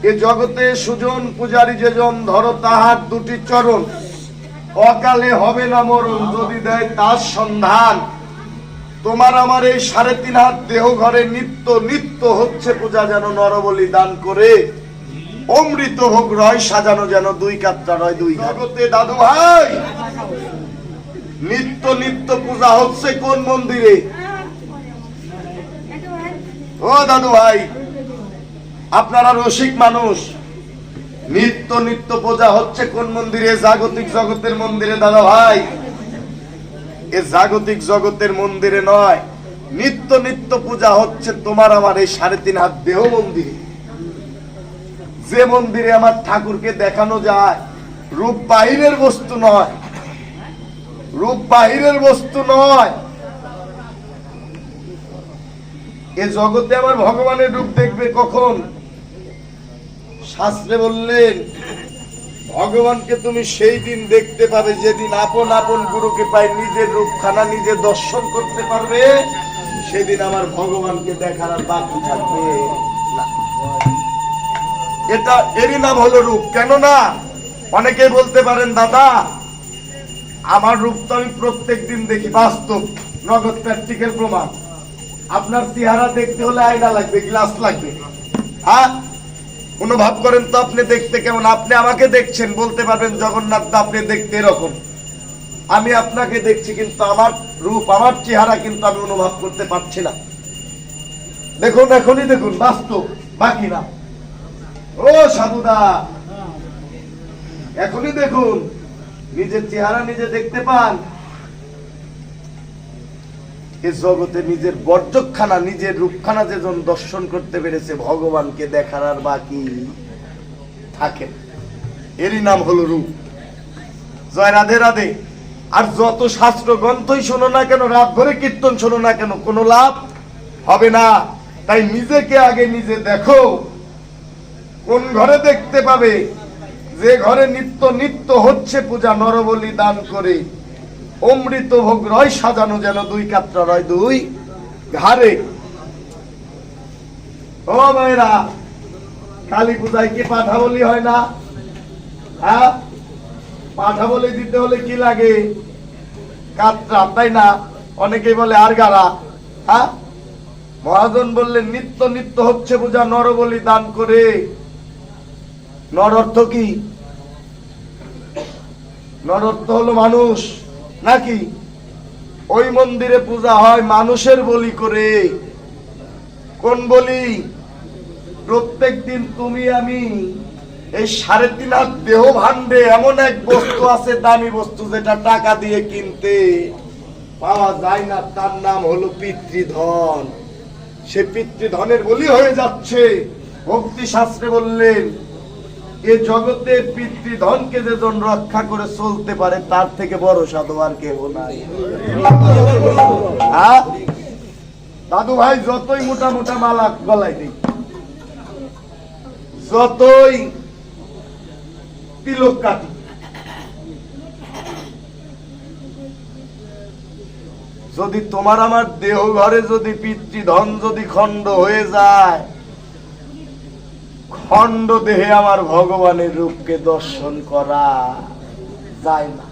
এ জগতে সুজন পূজারী যেজন ধরো তাহার দুটি চরণ, অকালে হবে না মরণ যদি দেয় তার সন্ধান। তোমার আমার এই ৩.৫ হাত দেহ ঘরে নিত্য নিত্য হচ্ছে পূজা, যেন নরবলি দান করে অমৃত হোক রয় সাজানো, যেন দুই কাত্রা রয় দুই জগতে। দাদু ভাই, নিত্য নিত্য পূজা হচ্ছে কোন মন্দিরে? ও দাদু ভাই, আপনারা রসিক মানুষ, নিত্য নিত্য পূজা হচ্ছে কোন মন্দিরে? জাগতিক জগতের মন্দিরে দাদা ভাই। এ জাগতিক জগতের মন্দিরে নয়, নিত্য নিত্য পূজা হচ্ছে তোমার আমার এই ৩.৫ হাত দেহ মন্দিরে। যে মন্দিরে আমার ঠাকুরকে দেখানো যায়, রূপ বাহিরের বস্তু নয়, রূপ বাহিরের বস্তু নয়। এ জগতে আমার ভগবানের রূপ দেখবে কখন? শাস্ত্রে বললেন, ভগবানকে তুমি সেই দিন দেখতে পাবে যেদিন আপন আপন গুরুকে পাই নিজের রূপখানা নিজে দর্শন করতে পারবে, সেদিন আমার ভগবানকে দেখার আর বাকি থাকবে না। এটা এরই নাম হলো রূপ। কেন না, অনেকে বলতে পারেন দাদা আমার রূপ তো আমি প্রত্যেক দিন দেখি, বাস্তব নগদ প্র্যাকটিক্যাল প্রমাণ। আপনার চেহারা দেখতে হলে আয়না লাগবে, গ্লাস লাগবে। হ্যাঁ, অনুভব করেন তো আপনি দেখতে কেমন। আপনি আমাকে দেখছেন, বলতে পারবেন জগন্নাথ দা আপনি দেখতে এরকম। আমি আপনাকে দেখছি, কিন্তু আমার রূপ আমার চেহারা কিন্তু আমি অনুভব করতে পারছি না। দেখুন, এখনই দেখুন, বাস্তব, বাকি না। ও সাধুদা, এখনই দেখুন, নিজের চেহারা নিজে দেখতে পান। এ জগতে নিজের বর্জখানা নিজের রূপখানা যেজন দর্শন করতে পেরেছে, ভগবানকে দেখার আর বাকি থাকে। এরই নাম হলো রূপ। জয় রাধে রাধে। আর যত শাস্ত্র গ্রন্থই শোনো না কেন, রাত ভরে কীর্তন শোনো না কেন, কোনো লাভ হবে না। তাই নিজেকে আগে নিজে দেখো। কোন ঘরে দেখতে পাবে? যে ঘরে নিত্য নিত্য হচ্ছে পূজা, নরবলি দান করে অমৃত ভোগ রয় সাজানো, যেন দুই কাত্রা রয় দুই ঘাড়ে। ও ভাইরা, কালী পূজায় কি পাঠা বলি হয় না? হ্যাঁ, পাঠা বলি দিতে হলে কি লাগে? কাত্রা, তাই না? অনেকেই বলে আর গাড়া। হ্যাঁ, মহাজন বললেন নিত্য নিত্য হচ্ছে পূজা, নরবলি দান করে। নর অর্থ কি? নর অর্থ হলো মানুষ, নাকি? ওই মন্দিরে পূজা হয় মানুষের বলি করে। কোন বলি? প্রত্যেক দিন তুমি আমি এই ৩.৫ হাত দেহ ভাণ্ডে এমন এক বস্তু আছে, দামি বস্তু, যেটা টাকা দিয়ে কিনতে পাওয়া যায় না, তার নাম হলো পিতৃধন। সে পিতৃধনের বলি হয়ে যাচ্ছে। ভক্তি শাস্ত্রে বললেন, এ জগতে পিতৃধনকে যেজন রক্ষা করে চলতে পারে, তার থেকে বড় সাধু আর কেউ নাই। দাদু ভাই, যতই মোটা মোটা মালা গলায় দিই, যতই তিলক কাটি, যদি তোমার আমার দেহ ঘরে যদি পিতৃধন যদি খণ্ড হয়ে যায়, খণ্ড দেহে আমার ভগবানের রূপকে দর্শন করা যায় না।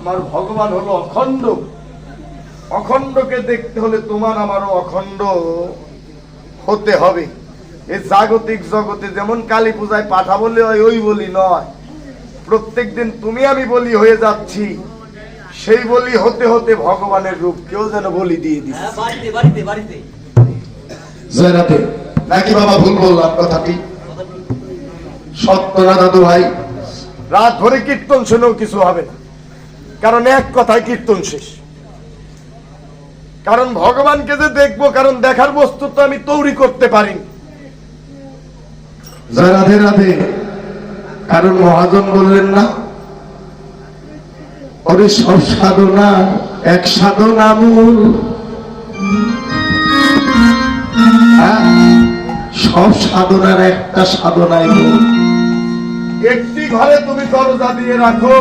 আমার ভগবান হলো অখণ্ড। অখণ্ডকে দেখতে হলে তোমার আমারও অখণ্ড হতে হবে। এই জাগতিক জগতে যেমন কালী পূজায় পাঠা বলি হয়, ওই বলি নয়। প্রত্যেক দিন তুমি আমি বলি হয়ে যাচ্ছি, সেই বলি হতে হতে ভগবানের রূপ কেউ যেন বলি দিয়ে দিচ্ছে। জয় রাধে। নাকি বাবা ভুল বললাম কথাটি? সত্য না দাদু ভাই? রাত ভরে কীর্তন শুনেও কিছু হবে না, কারণ এক কথায় কীর্তন শেষ। কারণ ভগবানকে যে দেখবো, কারণ দেখার বস্তু তো আমি তৈরি করতে পারি। জয় রাধে রাধে। কারণ মহাজন বললেন না, ওরে সব সাধনা এক সাধনা মূল। সব সাধনার একটা সাধনাই মূল। একটি ঘরে তুমি দরজা দিয়ে রাখো,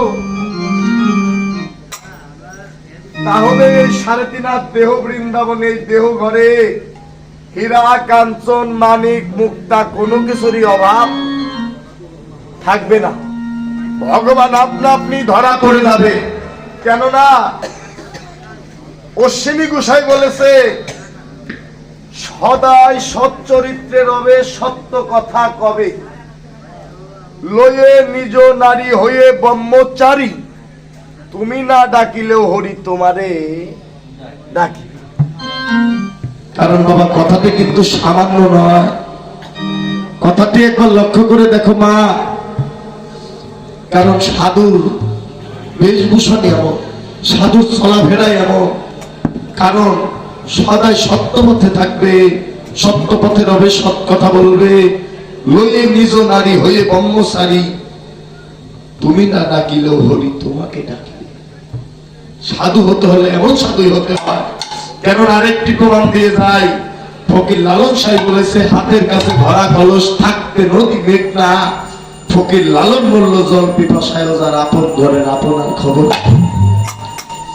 তাহলে এই 3.5 হাত দেহ বৃন্দাবন, এই দেহ ঘরে হীরা কাঞ্চন মানিক মুক্তা কোনো কিছুরই অভাব থাকবে না। ভগবান আপনা আপনি ধরা পড়ে যাবে। কেননা অশ্বিনী গোসাই বলেছে, সদাই সচ্চরিত্রে রবে, সত্য কথা কবে, লয়ে নিজ নারী হয়ে ব্রহ্মচারী, তুমি না ডাকিলেও হরি তোমারে ডাকি। কারণ বাবা কথাটি কিন্তু সামান্য নয়, কথাটি একবার লক্ষ্য করে দেখো মা। কারণ সাধুর বেশভূষণ এমন, সাধুর চলাফেরাই এমন। কারণ সদাই সত্য পথে থাকবে, সত্য পথে রবে, সৎ কথা বলবে, লয়ে নিজ নারী হয়ে ব্রহ্মচারী, তুমি না ডাকিলেও হরি তোমাকে ডাকি। সাধু হতে হলে এমন সাধুই হতে হয়। কেন আরেকটি প্রমাণ দিয়ে যায়, ফকির লালন সাহেব বলেছে, হাতের কাছে ভরা কলস থাকতে নদী মেঘনা, ফকির লালন বলল, জল পিপাসায় যার আপন ঘরের আপনার খবর।